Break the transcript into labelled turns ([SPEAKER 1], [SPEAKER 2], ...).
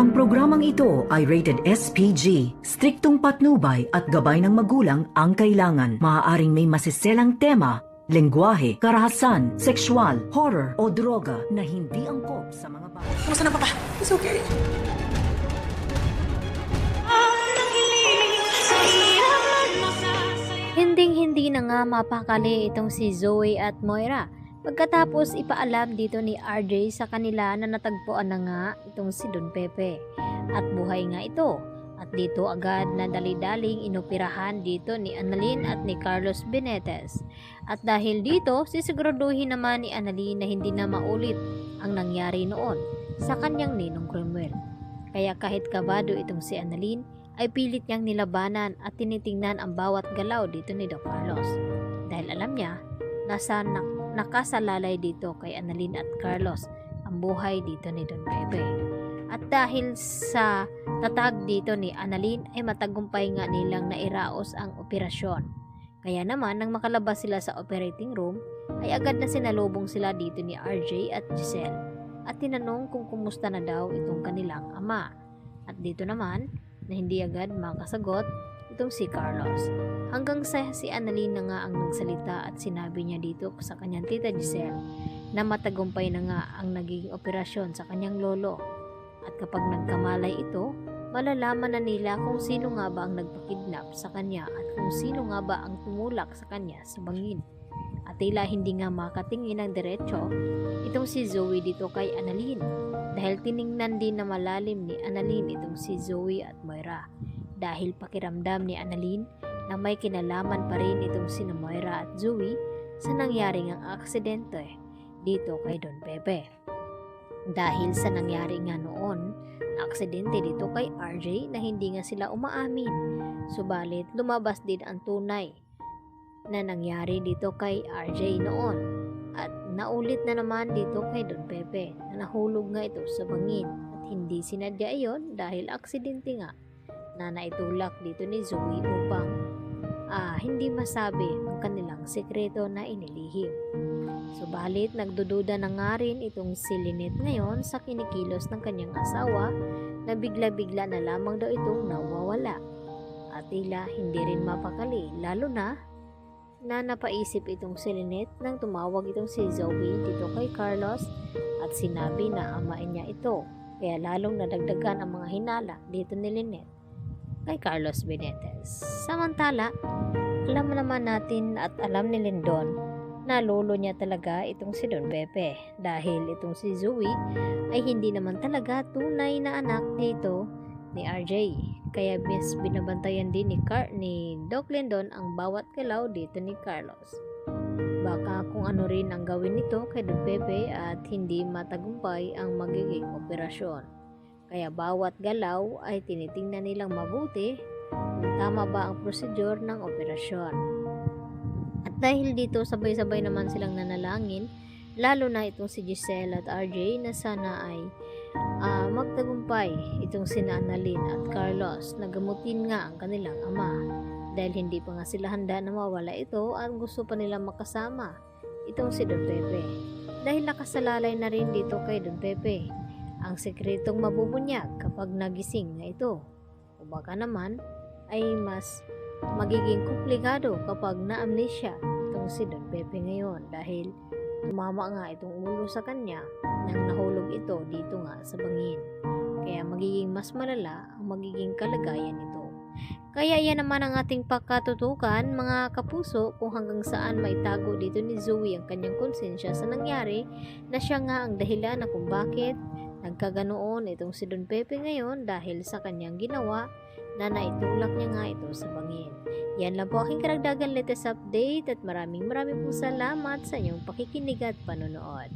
[SPEAKER 1] Ang programang ito ay rated SPG. Striktong patnubay at gabay ng magulang ang kailangan. Maaaring may masiselang tema, lengguwahe, karahasan, sexual, horror o droga na hindi angkop sa mga bata.
[SPEAKER 2] Kamusta na, Papa? It's okay.
[SPEAKER 3] Hinding-hindi na nga mapakali itong si Zoe at Moira pagkatapos ipaalam dito ni RJ sa kanila na natagpuan na nga itong si Don Pepe at buhay nga ito. At dito agad na dali-daling inoperahan dito ni Annalyn at ni Carlos Benitez. At dahil dito, sisiguraduhin naman ni Annalyn na hindi na maulit ang nangyari noon sa kanyang ninong Cromwell. Kaya kahit kabado itong si Annalyn, ay pilit niyang nilabanan at tinitingnan ang bawat galaw dito ni Don Carlos. Dahil alam niya, nakasalalay dito kay Annalyn at Carlos ang buhay dito ni Don Pepe. At dahil sa tatag dito ni Annalyn ay matagumpay nga nilang nairaos ang operasyon. Kaya naman nang makalabas sila sa operating room ay agad na sinalubong sila dito ni RJ at Giselle at tinanong kung kumusta na daw itong kanilang ama. At dito naman na hindi agad makasagot itong si Carlos. Hanggang sa si Annalyn na nga ang nagsalita at sinabi niya dito sa kanyang tita Giselle na matagumpay na nga ang naging operasyon sa kanyang lolo. At kapag nagkamalay ito, malalaman na nila kung sino nga ba ang nagpakidnap sa kanya at kung sino nga ba ang tumulak sa kanya sa bangin. At tila hindi nga makatingin ng diretso itong si Zoe dito kay Annalyn dahil tiningnan din na malalim ni Annalyn itong si Zoe at Moira dahil pakiramdam ni Annalyn na may kinalaman pa rin itong si Moira at Zoe sa nangyaring ang aksidente dito kay Don Pepe. Dahil sa nangyari nga noon na aksidente dito kay RJ na hindi nga sila umaamin. Subalit lumabas din ang tunay na nangyari dito kay RJ noon. At naulit na naman dito kay Don Pepe na nahulog nga ito sa bangin. At hindi sinadya iyon dahil aksidente nga na naitulak dito ni Zoe upang hindi masabi ang kanilang sekreto na inilihim. Subalit nagdududa na nga rin itong si Lynette ngayon sa kinikilos ng kanyang asawa na bigla-bigla na lamang daw itong nawawala. At tila hindi rin mapakali lalo na napaisip itong si Lynette nang tumawag itong si Zoe dito kay Carlos at sinabi na amain niya ito. Kaya lalong nadagdagan ang mga hinala dito ni Lynette kay Carlos Benitez. Samantala, alam naman natin at alam ni Lindon na lolo niya talaga itong si Don Pepe dahil itong si Zoe ay hindi naman talaga tunay na anak dito ni RJ. Kaya mas binabantayan din ni Doc Lindon ang bawat galaw dito ni Carlos. Baka kung ano rin ang gawin nito kay Don Pepe at hindi matagumpay ang magiging operasyon. Kaya bawat galaw ay tinitingnan nilang mabuti kung tama ba ang prosedur ng operasyon. At dahil dito sabay-sabay naman silang nanalangin, lalo na itong si Giselle at RJ na sana ay magtagumpay itong sina Annalyn at Carlos na gamutin nga ang kanilang ama dahil hindi pa nga sila handa na mawala ito at gusto pa nilang makasama itong si Don Pepe dahil nakasalalay na rin dito kay Don Pepe ang sekretong mabubunyag kapag nagising na ito o baka naman ay mas magiging komplikado kapag na-amnesia itong si Don Pepe ngayon dahil tumama nga itong ulo sa kanya nang nahulog ito dito nga sa bangin. Kaya magiging mas malala ang magiging kalagayan nito. Kaya yan naman ang ating pagkatutukan mga kapuso kung hanggang saan maitago dito ni Zoe ang kanyang konsensya sa nangyari na siya nga ang dahilan na kung bakit nagkaganoon itong si Don Pepe ngayon dahil sa kanyang ginawa na naitulak niya nga ito sa bangin. Yan lang po aking karagdagan latest update at maraming pong salamat sa inyong pakikinig at panonood.